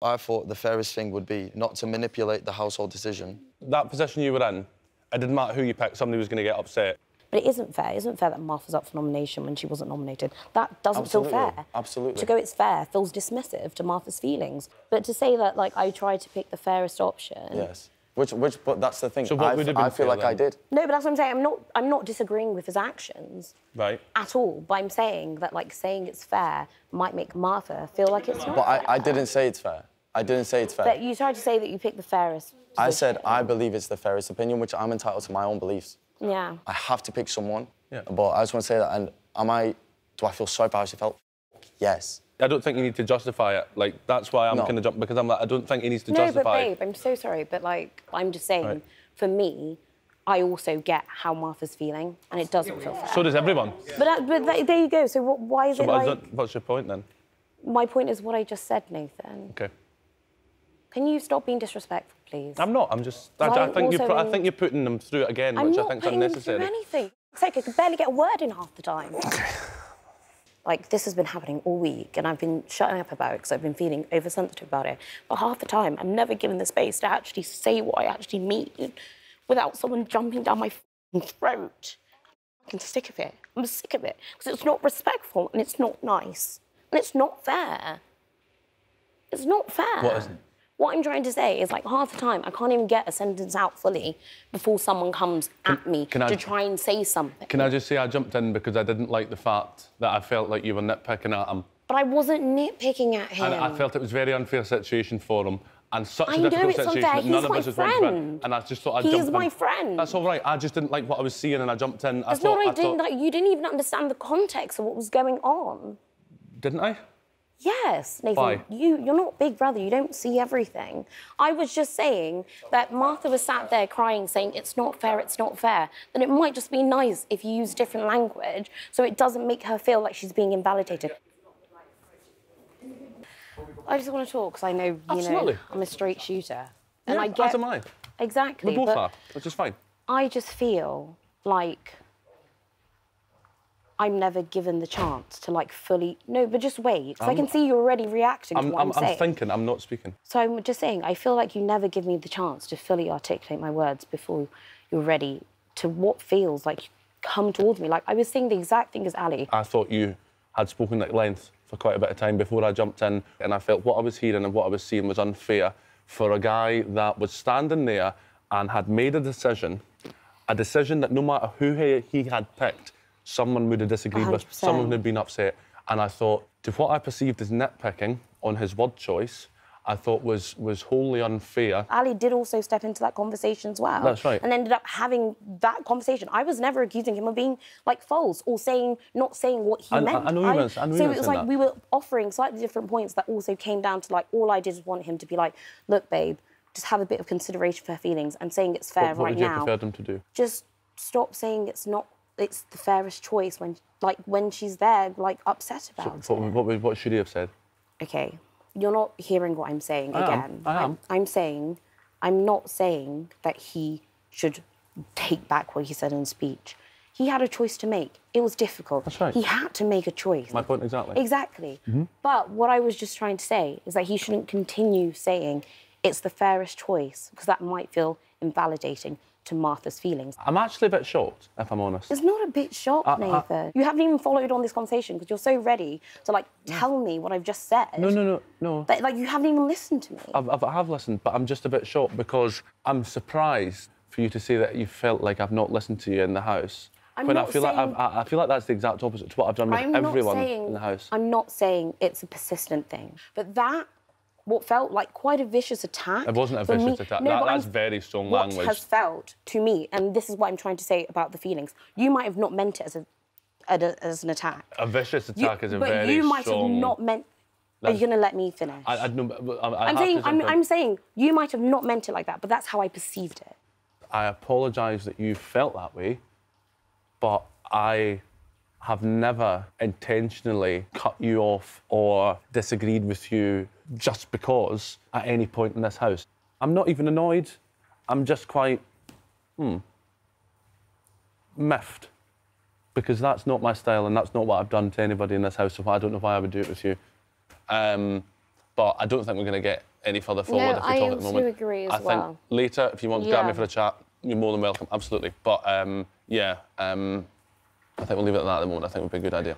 I thought the fairest thing would be not to manipulate the household decision. That position you were in, it didn't matter who you picked, somebody was going to get upset. But it isn't fair. It isn't fair that Martha's up for nomination when she wasn't nominated. That doesn't feel fair. Absolutely. To go it's fair feels dismissive to Martha's feelings. But to say that, like, I tried to pick the fairest option... Yes. But that's the thing. So what would have been I feel like I did. No, but that's what I'm saying. I'm not disagreeing with his actions. Right. At all. But I'm saying that, like, saying it's fair might make Martha feel like it's not But fair. I didn't say it's fair. I didn't say it's fair. But you tried to say that you picked the fairest position. I said I believe it's the fairest opinion, which I'm entitled to my own beliefs. Yeah. I have to pick someone. Yeah. But I just want to say that, and do I feel sorry for how she felt? Yes. I don't think you need to justify it. Like, that's why I'm going to jump, because I'm like, I don't think he needs to justify... No, but babe, I'm so sorry, but, like, I'm just saying, for me, I also get how Martha's feeling, and it doesn't feel fair. So does everyone. But there you go. So why is it like... What's your point, then? My point is what I just said, Nathan. OK. Can you stop being disrespectful, please? I'm not. I'm just... I think you're putting them through it again, which I think is unnecessary. I'm not putting them through anything. It's like I can barely get a word in half the time. Like, this has been happening all week, and I've been shutting up about it because I've been feeling oversensitive about it. But half the time, I'm never given the space to actually say what I actually mean without someone jumping down my throat. I'm sick of it. I'm sick of it because it's not respectful and it's not nice and it's not fair. It's not fair. What isn't? What I'm trying to say is, like, half the time, I can't even get a sentence out fully before someone comes at me to try and say something. Can I just say I jumped in because I didn't like the fact that I felt like you were nitpicking at him. But I wasn't nitpicking at him. And I felt it was a very unfair situation for him. And such a difficult situation that none of us was one friend. And I just thought I'd jump in. He is my friend. That's all right. I just didn't like what I was seeing and I jumped in. You didn't even understand the context of what was going on. Didn't I? Yes, Nathan. Why? You're not Big Brother. You don't see everything. I was just saying that Martha was sat there crying, saying, it's not fair, it's not fair. Then it might just be nice if you use different language so it doesn't make her feel like she's being invalidated. I just want to talk because I know, I'm a straight shooter. And yeah, I get... as am I. Exactly. We both are, which is fine. I just feel like I'm never given the chance to, like, fully... No, but just wait, because I can see you're already reacting to what I'm saying. I'm thinking, I'm not speaking. So I'm just saying, I feel like you never give me the chance to fully articulate my words before you're ready to what feels like you come towards me. Like, I was saying the exact thing as Ali. I thought you had spoken at length for quite a bit of time before I jumped in, and I felt what I was hearing and what I was seeing was unfair for a guy that was standing there and had made a decision that no matter who he had picked, someone would have disagreed 100%. with, someone would have been upset. And I thought, to what I perceived as nitpicking on his word choice, I thought was wholly unfair. Ali did also step into that conversation as well. That's right. And ended up having that conversation. I was never accusing him of being, like, false or not saying what he meant. I know you weren't saying that. So it was like we were offering slightly different points that also came down to, like, all I did was want him to be like, look, babe, just have a bit of consideration for her feelings and saying it's fair right now. What would you prefer them to do? Just stop saying it's the fairest choice when she's there, like, upset about it. What should he have said? OK, you're not hearing what I'm saying again. I am. I'm not saying that he should take back what he said in speech. He had a choice to make. It was difficult. That's right. He had to make a choice. My point exactly. Exactly. But what I was just trying to say is that he shouldn't continue saying it's the fairest choice, because that might feel invalidating to Martha's feelings. I'm actually a bit shocked, if I'm honest. It's not a bit shocked, Nathan. You haven't even followed on this conversation because you're so ready to, like, tell me what I've just said. No. That, like, you haven't even listened to me. I have listened, but I'm just a bit shocked because I'm surprised for you to say that you felt like I've not listened to you in the house. I feel like that's the exact opposite to what I've done with everyone in the house. I'm not saying it's a persistent thing, but what felt like quite a vicious attack. It wasn't a vicious attack. No, that's very strong language. What has felt to me, and this is what I'm trying to say about the feelings, you might have not meant it as an attack. A vicious attack is a very strong... But you might have not meant... Are you going to let me finish? I'm saying you might have not meant it like that, but that's how I perceived it. I apologise that you felt that way, but I have never intentionally cut you off or disagreed with you just because at any point in this house. I'm not even annoyed. I'm just quite, miffed. Because that's not my style and that's not what I've done to anybody in this house, so I don't know why I would do it with you. but I don't think we're going to get any further forward if we talk at the moment. I also agree as I well. think later, if you want to grab me for a chat, you're more than welcome, absolutely. But yeah, I think we'll leave it at that at the moment. I think it would be a good idea.